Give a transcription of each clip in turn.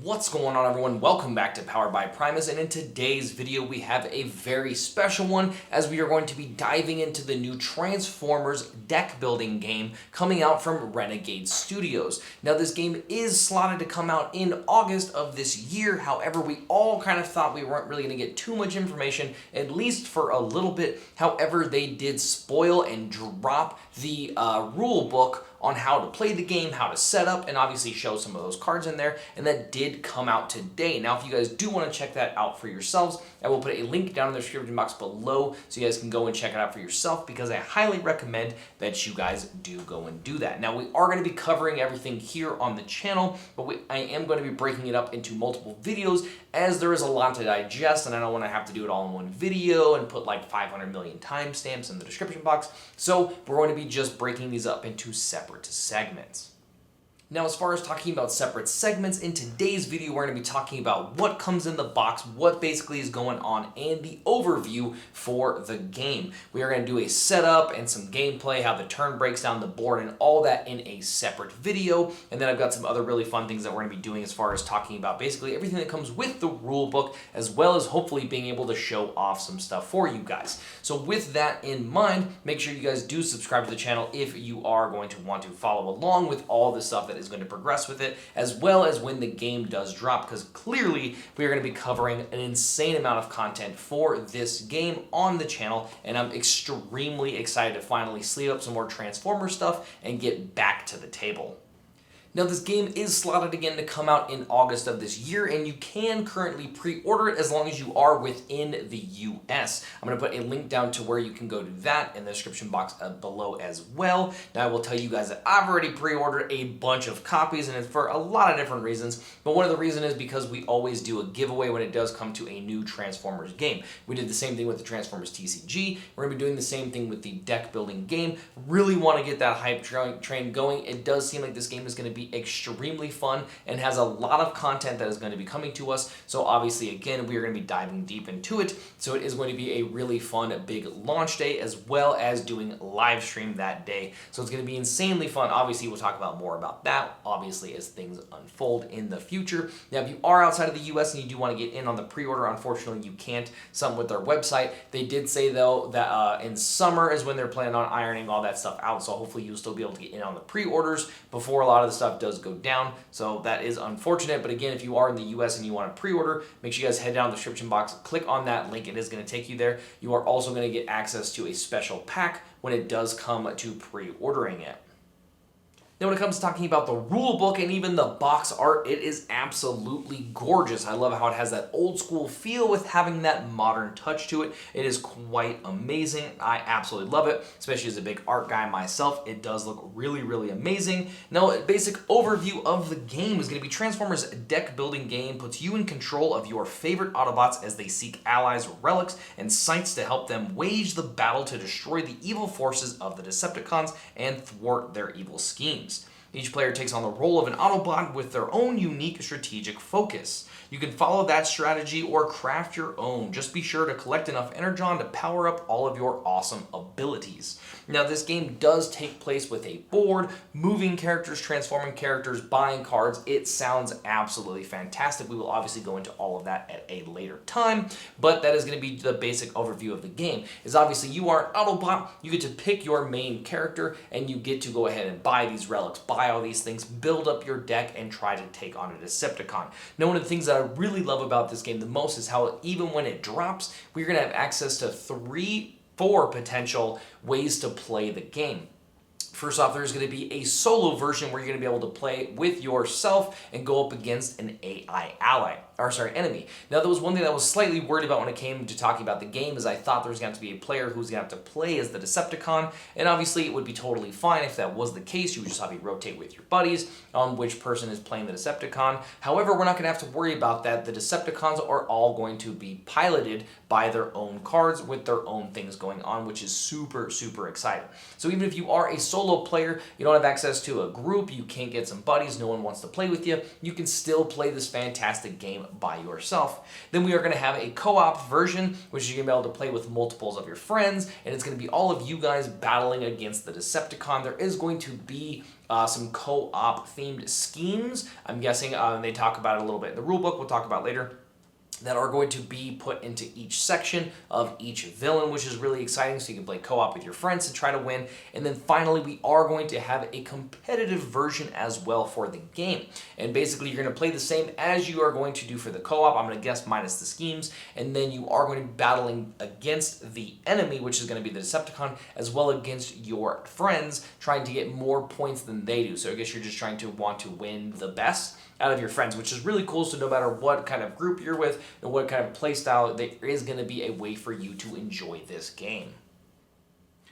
What's going on, everyone? Welcome back to Powered by Primus, and in today's video we have a very special one as we are going to be diving into the new Transformers deck building game coming out from Renegade Studios. Now this game is slotted to come out in August of this year, however we all kind of thought we weren't really going to get too much information, at least for a little bit. However, they did spoil and drop the rule book on how to play the game, how to set up, and obviously show some of those cards in there, and that did come out today. Now, if you guys do want to check that out for yourselves, I will put a link down in the description box below so you guys can go and check it out for yourself, because I highly recommend that you guys do go and do that. Now, we are going to be covering everything here on the channel, but I am going to be breaking it up into multiple videos as there is a lot to digest, and I don't want to have to do it all in one video and put like 500 million timestamps in the description box. So we're going to be just breaking these up into separate segments. Now, as far as talking about separate segments, in today's video we're going to be talking about what comes in the box, what basically is going on, and the overview for the game. We are going to do a setup and some gameplay, how the turn breaks down the board, and all that in a separate video. And then I've got some other really fun things that we're going to be doing as far as talking about basically everything that comes with the rule book, as well as hopefully being able to show off some stuff for you guys. So with that in mind, make sure you guys do subscribe to the channel if you are going to want to follow along with all the stuff that is going to progress with it, as well as when the game does drop, because clearly we are going to be covering an insane amount of content for this game on the channel, and I'm extremely excited to finally sleeve up some more Transformers stuff and get back to the table. Now, this game is slotted again to come out in August of this year, and you can currently pre-order it as long as you are within the US. I'm going to put a link down to where you can go do that in the description box below as well. Now, I will tell you guys that I've already pre-ordered a bunch of copies, and it's for a lot of different reasons, but one of the reasons is because we always do a giveaway when it does come to a new Transformers game. We did the same thing with the Transformers TCG. We're going to be doing the same thing with the deck building game. Really want to get that hype train going. It does seem like this game is going to be extremely fun and has a lot of content that is going to be coming to us. So obviously, again, we are going to be diving deep into it. So it is going to be a really fun big launch day, as well as doing live stream that day. So it's going to be insanely fun. Obviously, we'll talk about more about that, obviously, as things unfold in the future. Now, if you are outside of the US and you do want to get in on the pre-order, unfortunately, you can't. Something with their website. They did say, though, that in summer is when they're planning on ironing all that stuff out. So hopefully you'll still be able to get in on the pre-orders before a lot of the stuff does go down. So that is unfortunate, but again, if you are in the US and you want to pre-order, make sure you guys head down to the description box, click on that link. It is going to take you there. You are also going to get access to a special pack when it does come to pre-ordering it. Now, when it comes to talking about the rule book and even the box art, it is absolutely gorgeous. I love how it has that old school feel with having that modern touch to it. It is quite amazing. I absolutely love it, especially as a big art guy myself. It does look really, really amazing. Now, a basic overview of the game is going to be Transformers deck building game puts you in control of your favorite Autobots as they seek allies, relics, and sites to help them wage the battle to destroy the evil forces of the Decepticons and thwart their evil schemes. Each player takes on the role of an Autobot with their own unique strategic focus. You can follow that strategy or craft your own. Just be sure to collect enough Energon to power up all of your awesome abilities. Now, this game does take place with a board, moving characters, transforming characters, buying cards. It sounds absolutely fantastic. We will obviously go into all of that at a later time, but that is going to be the basic overview of the game. Is obviously you are an Autobot, you get to pick your main character, and you get to go ahead and buy these relics, buy all these things, build up your deck, and try to take on a Decepticon. Now, one of the things that I really love about this game the most is how even when it drops, we're going to have access to 4 potential ways to play the game. First off, there's going to be a solo version where you're going to be able to play with yourself and go up against an AI enemy. Now, there was one thing that I was slightly worried about when it came to talking about the game, is I thought there was going to be a player who was going to have to play as the Decepticon, and obviously it would be totally fine if that was the case. You would just have to rotate with your buddies on which person is playing the Decepticon. However, we're not going to have to worry about that. The Decepticons are all going to be piloted by their own cards with their own things going on, which is super, super exciting. So even if you are a solo player, you don't have access to a group, you can't get some buddies, no one wants to play with you, you can still play this fantastic game game by yourself. Then we are going to have a co-op version, which you're going to be able to play with multiples of your friends, and it's going to be all of you guys battling against the Decepticon. There is going to be some co-op themed schemes, I'm guessing, they talk about it a little bit in the rulebook, we'll talk about later, that are going to be put into each section of each villain, which is really exciting, so you can play co-op with your friends to try to win. And then finally, we are going to have a competitive version as well for the game. And basically, you're going to play the same as you are going to do for the co-op, I'm going to guess minus the schemes, and then you are going to be battling against the enemy, which is going to be the Decepticon, as well against your friends, trying to get more points than they do. So I guess you're just trying to want to win the best out of your friends, which is really cool. So no matter what kind of group you're with and what kind of play style, there is going to be a way for you to enjoy this game.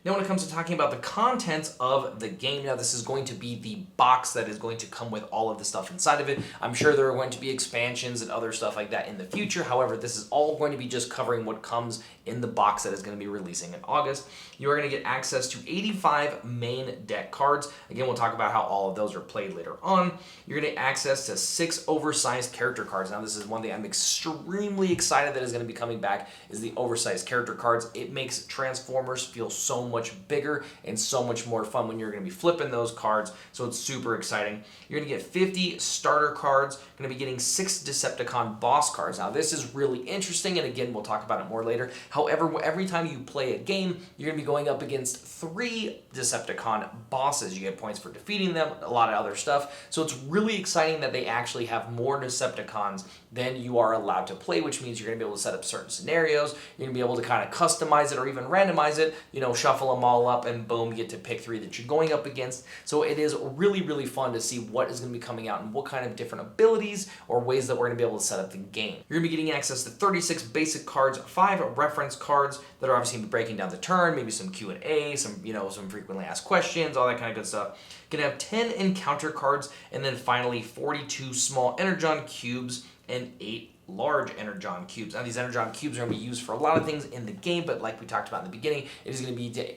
Now, when it comes to talking about the contents of the game, now this is going to be the box that is going to come with all of the stuff inside of it. I'm sure there are going to be expansions and other stuff like that in the future. However, this is all going to be just covering what comes in the box that is going to be releasing in August. You are going to get access to 85 main deck cards. Again, we'll talk about how all of those are played later on. You're going to get access to 6 oversized character cards. Now, this is one thing I'm extremely excited that is going to be coming back, is the oversized character cards. It makes Transformers feel so much bigger and so much more fun when you're going to be flipping those cards, so it's super exciting. You're going to get 50 starter cards, going to be getting 6 Decepticon boss cards. Now, this is really interesting, and again, we'll talk about it more later. However, every time you play a game, you're going to be going up against 3 Decepticon bosses. You get points for defeating them, a lot of other stuff, so it's really exciting that they actually have more Decepticons than you are allowed to play, which means you're going to be able to set up certain scenarios, you're going to be able to kind of customize it or even randomize it, you know, shuffle them all up, and boom, you get to pick 3 that you're going up against. So it is really, really fun to see what is going to be coming out and what kind of different abilities or ways that we're going to be able to set up the game. You're going to be getting access to 36 basic cards, 5 reference cards that are obviously breaking down the turn, maybe some Q&A, some, you know, some frequently asked questions, all that kind of good stuff. Going to have 10 encounter cards, and then finally 42 small Energon cubes and 8 large Energon cubes. Now, these Energon cubes are going to be used for a lot of things in the game, but like we talked about in the beginning, it is going to be to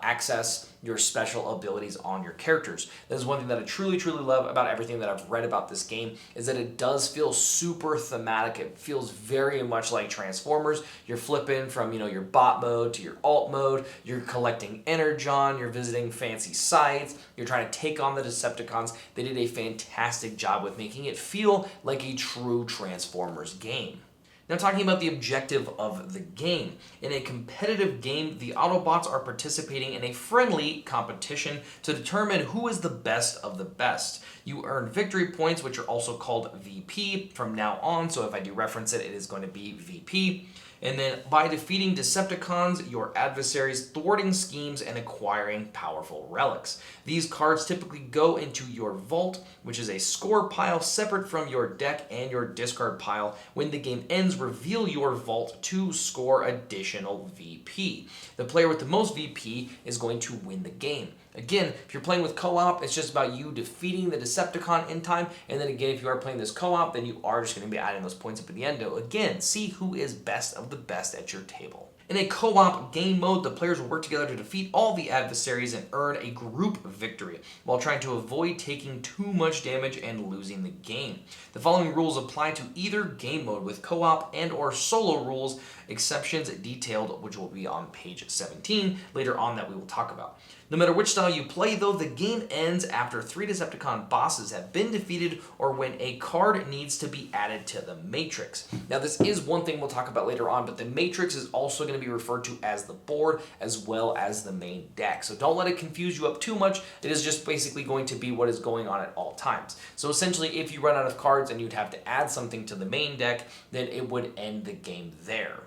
access your special abilities on your characters. That is one thing that I truly, truly love about everything that I've read about this game, is that it does feel super thematic. It feels very much like Transformers. You're flipping from, you know, your bot mode to your alt mode. You're collecting Energon. You're visiting fancy sites. You're trying to take on the Decepticons. They did a fantastic job with making it feel like a true Transformers game. Now, talking about the objective of the game. In a competitive game, the Autobots are participating in a friendly competition to determine who is the best of the best. You earn victory points, which are also called VP from now on, so if I do reference it, it is going to be VP. And then by defeating Decepticons, your adversaries, thwarting schemes, and acquiring powerful relics. These cards typically go into your vault, which is a score pile separate from your deck and your discard pile. When the game ends, reveal your vault to score additional VP. The player with the most VP is going to win the game. Again, if you're playing with co-op, it's just about you defeating the Decepticon in time, and then again, if you are playing this co-op, then you are just going to be adding those points up at the end to, again, see who is best of the best at your table. In a co-op game mode, the players will work together to defeat all the adversaries and earn a group victory, while trying to avoid taking too much damage and losing the game. The following rules apply to either game mode, with co-op and or solo rules, exceptions detailed, which will be on page 17 later on that we will talk about. No matter which style you play, though, the game ends after 3 Decepticon bosses have been defeated or when a card needs to be added to the matrix. Now, this is one thing we'll talk about later on, but the matrix is also going to be referred to as the board as well as the main deck. So don't let it confuse you up too much. It is just basically going to be what is going on at all times. So essentially, if you run out of cards and you'd have to add something to the main deck, then it would end the game there.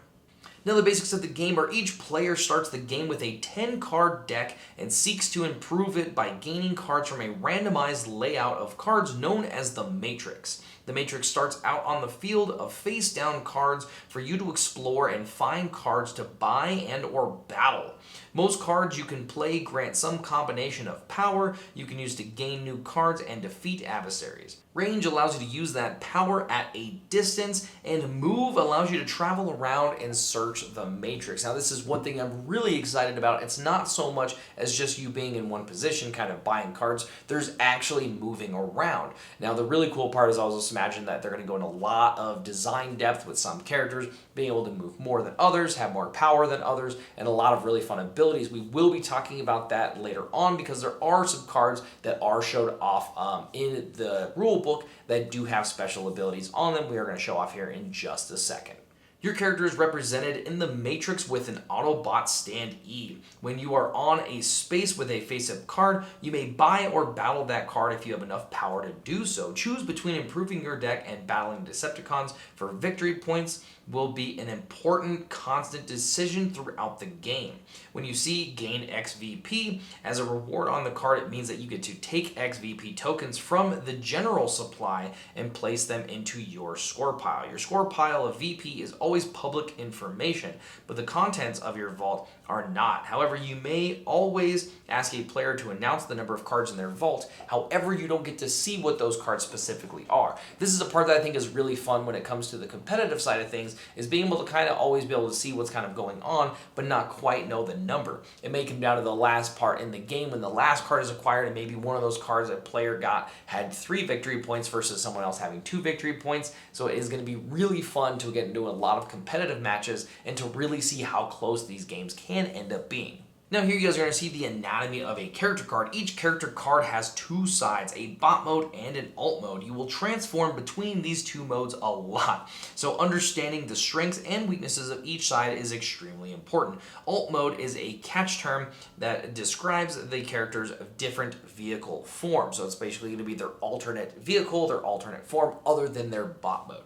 Now, the basics of the game are each player starts the game with a 10-card deck and seeks to improve it by gaining cards from a randomized layout of cards known as the Matrix. The Matrix starts out on the field of face-down cards for you to explore and find cards to buy and or battle. Most cards you can play grant some combination of power you can use to gain new cards and defeat adversaries. Range allows you to use that power at a distance, and move allows you to travel around and search the matrix. Now this is one thing I'm really excited about. It's not so much as just you being in one position kind of buying cards. There's actually moving around. Now the really cool part is I also imagine that they're going to go in a lot of design depth with some characters being able to move more than others, have more power than others, and a lot of really fun abilities. We will be talking about that later on because there are some cards that are showed off in the rule book that do have special abilities on them. We are going to show off here in just a second. Your character is represented in the matrix with an Autobot stand E. When you are on a space with a face-up card, you may buy or battle that card if you have enough power to do so. Choose between improving your deck and battling Decepticons for victory points will be an important constant decision throughout the game. When you see gain XVP as a reward on the card, it means that you get to take XVP tokens from the general supply and place them into your score pile. Your score pile of VP is always public information, but the contents of your vault are not. However, you may always ask a player to announce the number of cards in their vault. However, you don't get to see what those cards specifically are. This is a part that I think is really fun when it comes to the competitive side of things, is being able to kind of always be able to see what's kind of going on, but not quite know the number. It may come down to the last part in the game when the last card is acquired, and maybe one of those cards a player got had 3 victory points versus someone else having 2 victory points. So it is going to be really fun to get into a lot of competitive matches and to really see how close these games can end up being. Now here you guys are going to see the anatomy of a character card. Each character card has 2 sides, a bot mode and an alt mode. You will transform between these 2 modes a lot. So understanding the strengths and weaknesses of each side is extremely important. Alt mode is a catch term that describes the character's different vehicle form. So it's basically going to be their alternate vehicle, their alternate form other than their bot mode.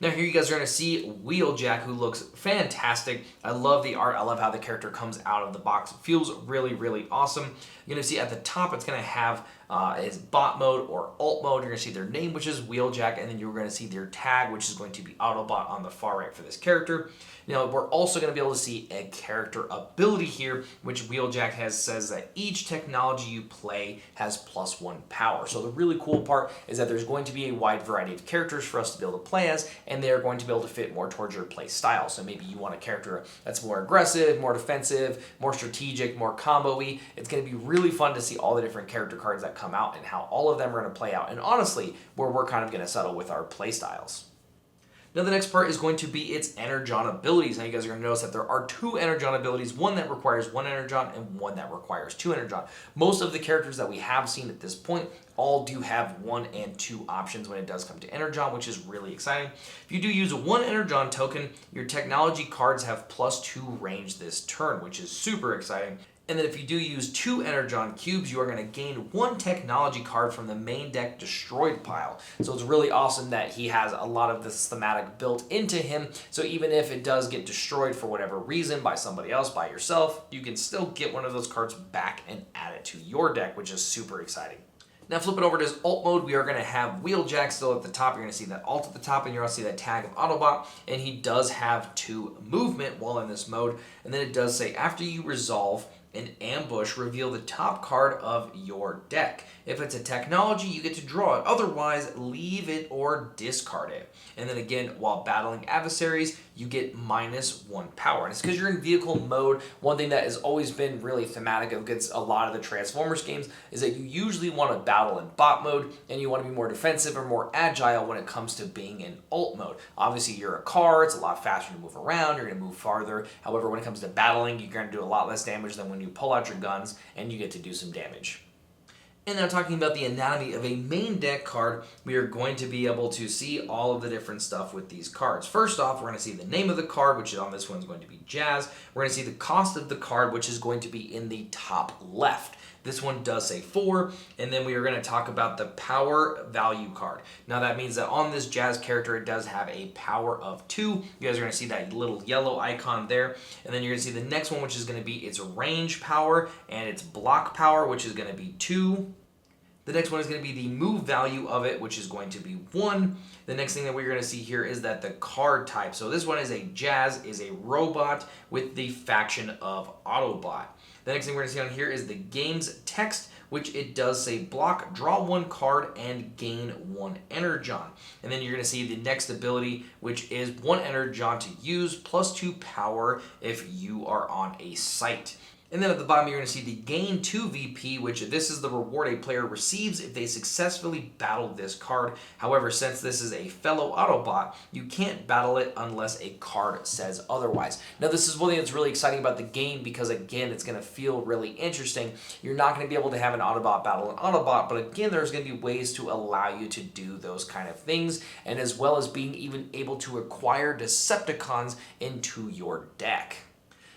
Now here you guys are going to see Wheeljack, who looks fantastic. I love the art. I love how the character comes out of the box. It feels really, really awesome. You're going to see at the top it's going to have is bot mode or alt mode. You're going to see their name, which is Wheeljack, and then you're going to see their tag, which is going to be Autobot on the far right for this character. Now, we're also going to be able to see a character ability here, which Wheeljack says that each technology you play has +1 power. So the really cool part is that there's going to be a wide variety of characters for us to be able to play as, and they're going to be able to fit more towards your play style. So maybe you want a character that's more aggressive, more defensive, more strategic, more combo-y. It's going to be really fun to see all the different character cards that come out and how all of them are going to play out, and honestly, where we're kind of going to settle with our play styles. Now the next part is going to be its Energon abilities. Now you guys are going to notice that there are 2 Energon abilities, one that requires 1 Energon and one that requires 2 Energon. Most of the characters that we have seen at this point all do have 1 and 2 options when it does come to Energon, which is really exciting. If you do use 1 Energon token, your technology cards have +2 range this turn, which is super exciting. And then if you do use 2 Energon cubes, you are going to gain 1 technology card from the main deck destroyed pile. So it's really awesome that he has a lot of this thematic built into him. So even if it does get destroyed for whatever reason by somebody else, by yourself, you can still get one of those cards back and add it to your deck, which is super exciting. Now flipping over to his alt mode, we are going to have Wheeljack still at the top. You're going to see that alt at the top, and you're going to see that tag of Autobot, and he does have 2 movement while in this mode. And then it does say, after you resolve an ambush, reveal the top card of your deck. If it's a technology, you get to draw it. Otherwise, leave it or discard it. And then again, while battling adversaries, you get -1 power. And it's because you're in vehicle mode. One thing that has always been really thematic against a lot of the Transformers games is that you usually want to battle in bot mode, and you want to be more defensive or more agile when it comes to being in alt mode. Obviously, you're a car. It's a lot faster to move around. You're going to move farther. However, when it comes to battling, you're going to do a lot less damage than when you pull out your guns and you get to do some damage. And now talking about the anatomy of a main deck card, we are going to be able to see all of the different stuff with these cards. First off, we're going to see the name of the card, which on this one is going to be Jazz. We're going to see the cost of the card, which is going to be in the top left. This one does say 4, and then we are going to talk about the power value card. Now that means that on this Jazz character, it does have a power of 2. You guys are going to see that little yellow icon there, and then you're going to see the next one, which is going to be its range power and its block power, which is going to be 2. The next one is going to be the move value of it, which is going to be 1. The next thing that we're going to see here is that the card type. So this one is a Jazz, is a robot with the faction of Autobot. The next thing we're going to see on here is the game's text, which it does say block, draw 1 card, and gain 1 energon. And then you're going to see the next ability, which is 1 energon to use, plus 2 power if you are on a site. And then at the bottom, you're going to see the gain 2 VP, which this is the reward a player receives if they successfully battle this card. However, since this is a fellow Autobot, you can't battle it unless a card says otherwise. Now, this is one thing that's really exciting about the game because, again, it's going to feel really interesting. You're not going to be able to have an Autobot battle an Autobot, but again, there's going to be ways to allow you to do those kind of things, and as well as being even able to acquire Decepticons into your deck.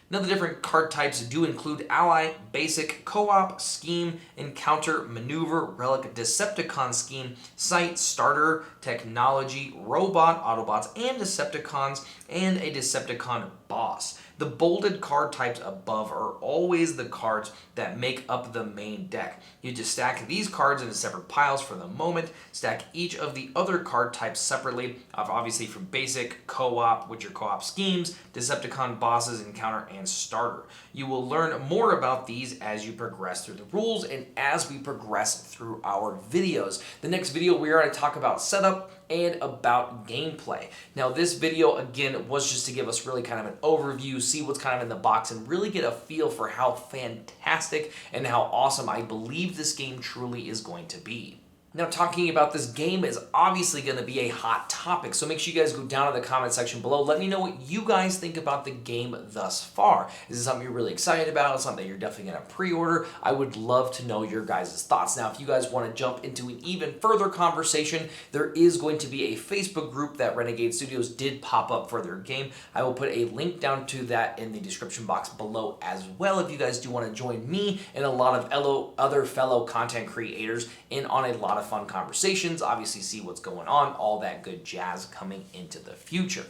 Now, the different card types do include Ally, Basic, Co-op, Scheme, Encounter, Maneuver, Relic, Decepticon Scheme, Site, Starter, Technology, Robot, Autobots, and Decepticons, and a Decepticon Boss. The bolded card types above are always the cards that make up the main deck. You just stack these cards into separate piles for the moment, stack each of the other card types separately, obviously from Basic, Co-op, which are Co-op Schemes, Decepticon Bosses, Encounter, and Starter. You will learn more about these as you progress through the rules and as we progress through our videos. The next video we are going to talk about setup and about gameplay. Now, this video, again, was just to give us really kind of an overview, see what's kind of in the box, and really get a feel for how fantastic and how awesome I believe this game truly is going to be. Now, talking about this game is obviously going to be a hot topic, so make sure you guys go down in the comment section below. Let me know what you guys think about the game thus far. Is this something you're really excited about? Something you're definitely going to pre-order? I would love to know your guys' thoughts. Now, if you guys want to jump into an even further conversation, there is going to be a Facebook group that Renegade Studios did pop up for their game. I will put a link down to that in the description box below as well if you guys do want to join me and a lot of other fellow content creators in on a lot of fun conversations, obviously see what's going on, all that good jazz coming into the future.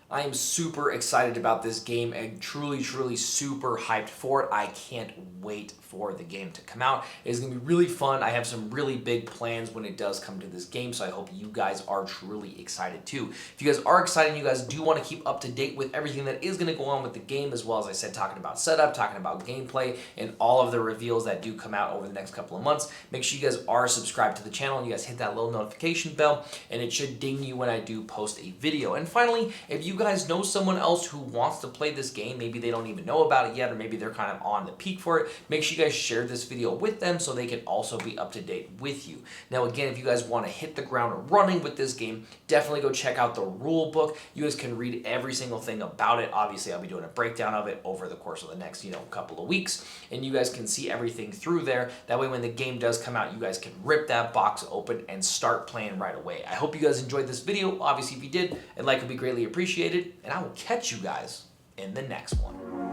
I am super excited about this game and truly super hyped for it. I can't wait for the game to come out. It's going to be really fun. I have some really big plans when it does come to this game, so I hope you guys are truly excited too. If you guys are excited and you guys do want to keep up to date with everything that is going to go on with the game, as well as I said, talking about setup, talking about gameplay, and all of the reveals that do come out over the next couple of months, make sure you guys are subscribed to the channel and you guys hit that little notification bell, and it should ding you when I do post a video. And finally, if you guys know someone else who wants to play this game, maybe they don't even know about it yet, or maybe they're kind of on the peak for it, make sure you guys share this video with them so they can also be up to date with you. Now, again, if you guys want to hit the ground running with this game, definitely go check out the rule book. You guys can read every single thing about it. Obviously, I'll be doing a breakdown of it over the course of the next, couple of weeks, and you guys can see everything through there. That way, when the game does come out, you guys can rip that box open and start playing right away. I hope you guys enjoyed this video. Obviously, if you did, a like would be greatly appreciated, and I will catch you guys in the next one.